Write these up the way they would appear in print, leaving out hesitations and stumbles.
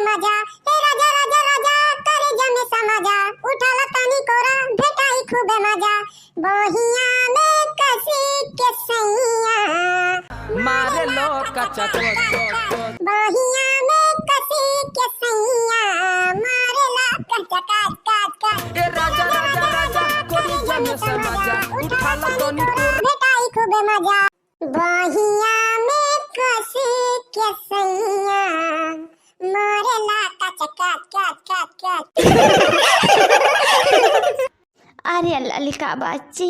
मजा हे राजा राजा राजा करे जमे समाजा उठाला तानी कोरा भेटाई खूबे मजा बहिया में कसी के सैया मारे लो कच्चा बहिया में कसी के सैया मारे ला कच्चा काट काट काट ए राजा राजा राजा कोरी जमे समाजा उठाला तानी कोरा भेटाई खूबे मजा बहिया में कसी के सैया मारे ला कच्चा काट काट काट काट अरे ललिका बच्ची,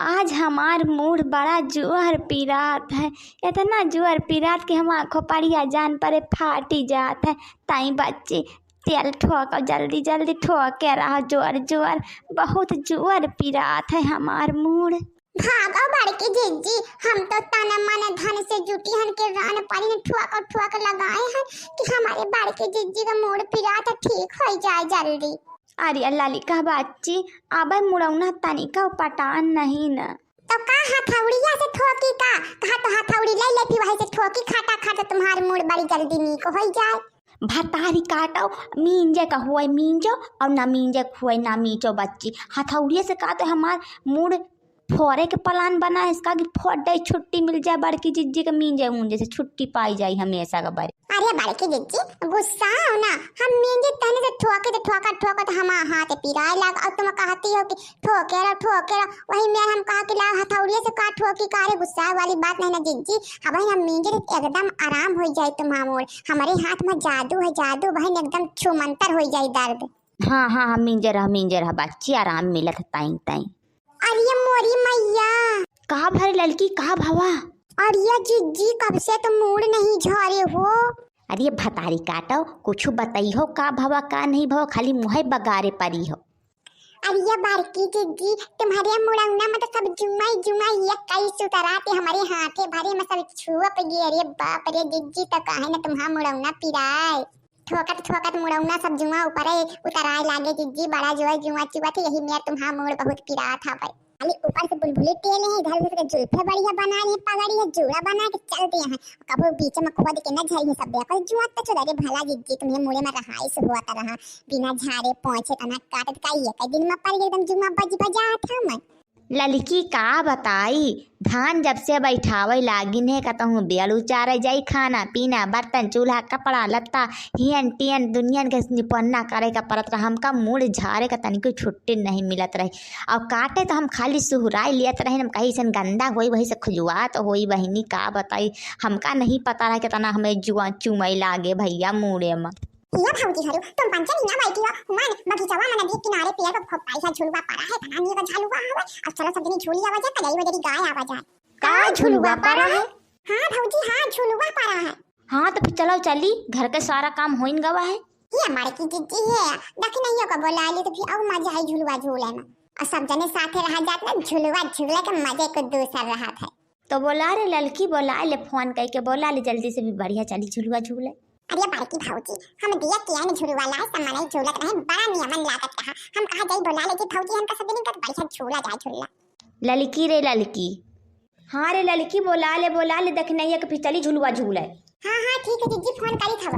आज हमार मूड बड़ा जुअर पिरात है। इतना जुअर पिरात कि हम आँखों पड़िया जान परे फाटी जात है। ताई बच्ची तेल ठोक जल्दी जल्दी ठोक के रहा जुअर जुअर, बहुत जुअर पिरात है हमार मूड। भागो बड़की जीजी, हम तो तन मन धन से जुटी हन के रान पानी में ठुआक लगाए हैं कि हमारे बड़की जीजी का मूड पिरात ठीक हो जाए जल्दी। अरे ललिका बच्ची, अब मुड़ौना तनिका पटान नहीं न तो का हथौड़िया से ठोकी का कहा तो हथौड़ी ले ले फिर वहीं से ठोकी खाता खाता तुम्हारे मूड बड़ी जल्दी नीक हो जाए। भतारी काटो मींजे का हुआ मींजो और ना मींजे हुआ ना मींजो बच्ची। हथौड़िया से काटो हमार मूड फोड़े के प्लान बना है इसका कि फोड़े छुट्टी मिल जाए बड़की जिज्जी के मींजे मुंजे से छुट्टी पाई जाए हमेशा का बारे। अरे बड़की जिज्जी गुस्सा हो ना, हम मींजे तने से ठोके तो हम हाथ पिराए लग और तुम कहती हो कि ठोके रहो वही मैं हम कहा कि ला हथौड़िया से काट ठोकी का। अरे गुस्सा वाली बात नहीं ना जिज्जी, अब हम मींजे एकदम आराम हो जाए तुम हमारे हाथ में जादू है जादू बहन एकदम छुमंतर हो जाए दर्द। हाँ मींजे रहा बच्ची आराम मिलत ताई ताई। अरे मोरी मैया कहा भरे लड़की कहा भावा। अरे जिज्जी कब से तो मूड नहीं झारे हो। अरे भतारी काटो कुछ बताई हो का भावा का नहीं भाव, खाली मुँह बगारे परी हो। अरे बड़की जिज्जी तुम्हारे मुड़ौना में तो सब जुमा ये कई सुतराते हमारे हाथे भरे में सब छुआ पे गए। अरे बाप रे जिज्जी तो काहे ना तुम्हारा मुड़ौना पिराए ठोकत मुड़ौना सब जुआ ऊपर उतराए लागे जिज्जी बड़ा जो है जुआ चुआ थे यही मैं तुम्हारा मूड बहुत पिरा था भाई। खाली ऊपर से बुलबुली तेल है इधर उधर के जुल्फे बढ़िया बना रही है पगड़ी है जोड़ा बना के चलते हैं कबो बीच में खोद के न झड़ी सब देखो जुआ तो चले भला जिज्जी तुम्हें मुड़े में रहाई से हुआ रहा बिना झाड़े पहुंचे तना काटत का ये दिन में पर एकदम जुआ बजा था मैं। लड़की का बताई धान जब से बैठावे लागिन है कहूँ बेल उचारे जाई खाना पीना बर्तन चूल्हा कपड़ा लत्ता हियन टियन दुनिया के निपन्ना करे का परत रहा। हमका मूड झारे का तनिको छुट्टी नहीं मिलत रही और काटे तो हम खाली सुहराई लियत रहे। हम कहीं से गंदा होई वही से खुजवात होई बहनी का बताई हमका नहीं पता रहा कितना हमें जुआ चुमई लागे भैया मूड़े में। ये भौजी हरु तुम पंचमी ना बैठी हो मन बगीचावा मन नदी किनारे पेड़ पर खूब पैसा झुलवा पड़ा है बनानी का झलुआ हवे अब चलो सब दिन झूली आवा जाए कलई वजरी गाय आवा जाए। का झुलवा पड़ा है? हां भौजी हां झुलवा पड़ा है। हाँ तो फिर चलो चली घर के सारा काम होइन गवा है। ये हमारे की जिज्जी है देख नहीं का बोला ली तो फिर और मजा आई झुलवा झूले में और सब जने साथे रह जात ना झुलवा झूले के मजे को दूसर रहा था। तो बोला रे लड़की बोला ले फोन करके बोला ले जल्दी से भी बढ़िया चली झुलवा झूले। अरे बड़की भौजी हम दिया किया ने झुलवा ला सामान झूलत रहे बड़ा नियमन लागत रहा हम कहा जाई बोला ले कि भौजी हमका सब दिन का बढ़िया झूला जाए झूला। लड़की रे लड़की हाँ रे लड़की बोला ले देख नहीं है कि फिर चली झुलवा झूले। हां ठीक है जिज्जी फोन करी था।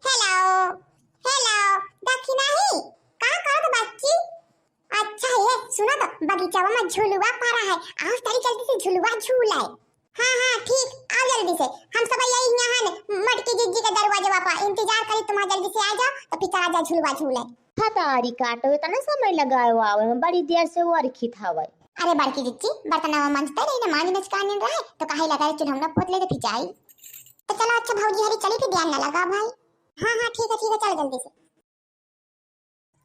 हेलो देखी नहीं का करत बच्ची। अच्छा ये सुनो तो बगीचावा में झुलवा पड़ा है आओ तारी जल्दी से झुलवा झूलाए। हां ठीक आओ जल्दी से हम सब यही यहाँ मटकी जिज्जी के दरवाजे पर इंतजार करी तुम जल्दी से आ जाओ तो फिर चला जा झुलवा झूले। हतारी काटो इतना समय लगाए आवे में बड़ी देर से वो रखी था भाई। अरे बड़की जिज्जी बर्तनवा मांजते रही ना मांजने का नहीं रहे तो काहे लगा चुनौना पोत ले तो फिर जाई तो चलो। अच्छा भौजी हरी चली तो ध्यान ना लगा भाई। हां ठीक है चल जल्दी से।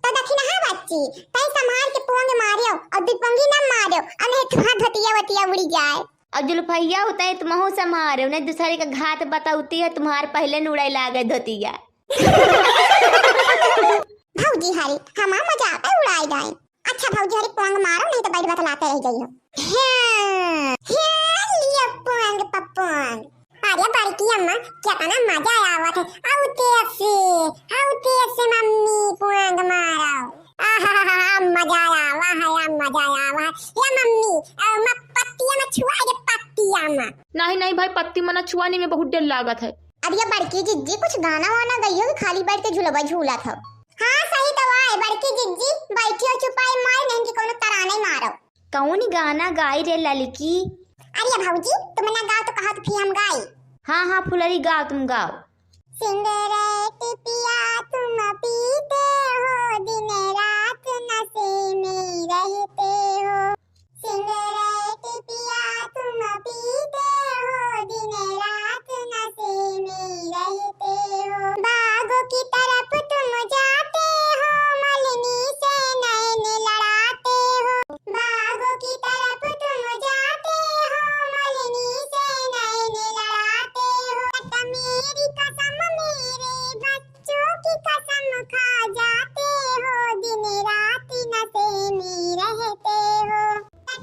तो देखी ना हां बच्ची तई संभाल के पोंग मारियो और दिपंगी ना मारियो अने तुम्हारा धतिया उड़ी जाए और जुल्फैया होता है तुमहो से मारे उन्हें दूसरे का घात बताती है तुम्हारे पहले नुड़ाई लागे धतिया। भौजी हरी हमारा मजा आता है उड़ाई जाए। अच्छा भौजी हरी पोंग मारो नहीं तो बैठ बतलाते रह जाइयो। हां लिया पोंग पपोंग। अरे बड़की अम्मा क्या ना मजा आया था आउते से मम्मी पोंग मारो मजा आया वाह या मम्मी पत्तियां में छुआ दे पत्ती पत्तिया में। नहीं नहीं भाई, पत्ती मना छुआने में बहुत डर लागत है। अब ये बड़की जिज्जी कुछ गाना वाना गई हो कि खाली बैठ के झूलवा झूला था? हाँ सही तो है बड़की जिज्जी, बैठी हो चुपाई मार नहीं कि कोनो तराने मारो। कौन गाना गाई रे ललकी? अरे भौजी तुम ना गाओ तो कहा तो फिर हम गाई। हाँ हाँ फुलरी गाओ, तुम गाओ। सिगरेट पिया तुम पीते हो, दिन रात नशे में रहते हो। सिगरेट पिया तुम पीते हो, दिन रात नशे में रहते हो। बागों की तरफ तुम जाते हो, मलनी से नैन लड़ाते हो। बागों की तरफ तुम जाते हो, मलनी से नैन लड़ाते हो। मेरी कसम मेरे बच्चों की कसम खा जाते हो, दिन रात नशे में रहते हो।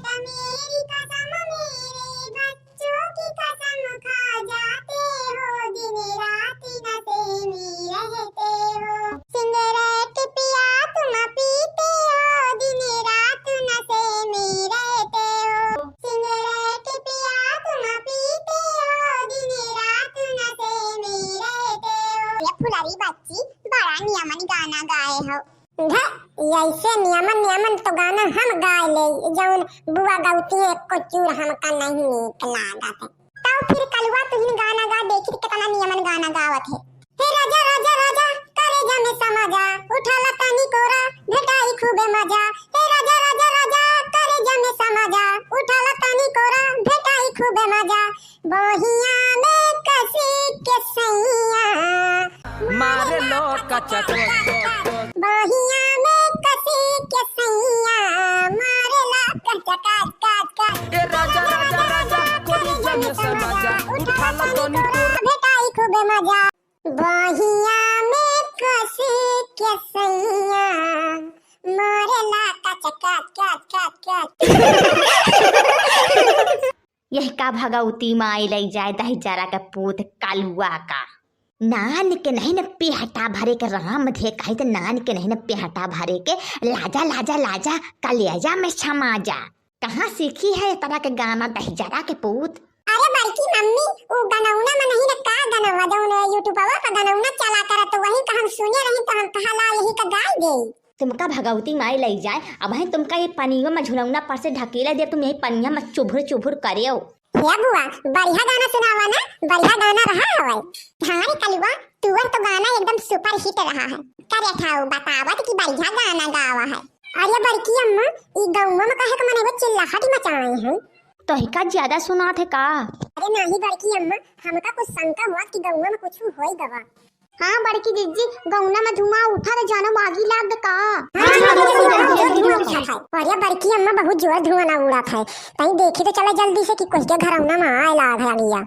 मेरी कसम मेरे बच्चों की कसम खा जाते हो, दिन रात नशे में रहते हो। सिगरेट पिया तुम पीते हो, दिन रात नशे में रहते हो। सिगरेट पिया तुम पीते हो, दिन रात नशे में रहते हो। ये फुलरी बच्ची बड़ा नियमन गाना गाए हो। ऐसे नियमन तो गाना हम गाए ले, जौन बुआ गौती है को चूर हमका नहीं नीक लागत है। तो फिर कलवा तुहिन गाना गा देखी कितना नियमन गाना गावत है। हे राजा राजा राजा करे जमे समाजा, उठाला तनी कोरा भेटाई खूबे मजा। हे राजा राजा राजा करे जमे समाजा, उठाला तनी कोरा भेटाई खूबे मजा। बहिया में कसी के सैया मारे लो कचक बहिया में कसी के सैया, मारेला कचक काट। ए राजा राजा राजा कोरी जमे समाजा, उठाला तनी कोरा भेटाई खूबे मजा। बहिया में कसी के सैया, मारेला कचक काट। यह का भगवती माई लई जाए दहिजारा का पूत कालुआ का। नान के नहीं न पेहटा भरे के राम थे कहे तो नान के नहीं न पेहटा भरे के लाजा लाजा लाजा कलेजा में क्षमा जा। कहाँ सीखी है तरह के गाना दहिजारा के पूत? अरे बड़की मम्मी वो गनौना में नहीं ना का गनवा जौन यूट्यूबवा पर गनौना चला कर तो वही का हम सुने रही तो हम कहा ला यही का गाय दे। तुमका भगवती माई लई जाए, अब है तुमका ये पनियों में झुलौना पर से ढकेला दे, तुम यही पनिया में चुभुर चुभुर करियो। हे बुआ बढ़िया गाना सुनावा ना, बढ़िया गाना रहा हवे। हाँ कलवा तुअर तो गाना एकदम सुपर हिट रहा है। करे ठाऊ बतावत कि बढ़िया गाना गावा है। अरे बड़की अम्मा ई गौवा में कहे के मने वो चिल्लाहट मचाए हैं। तो ही का ज्यादा सुना थे का? अरे नहीं बड़की अम्मा हमका कुछ शंका हुआ कि गौवा में कुछ होई दवा। हाँ बड़की दीदी गौना में धुआं उठा तो जानो मागी लाग का। अरे बड़की अम्मा बहुत जोर धुआं ना उड़ा था, कहीं देखी तो चला जल्दी से कि कुछ के घरौना में आए लाग गया।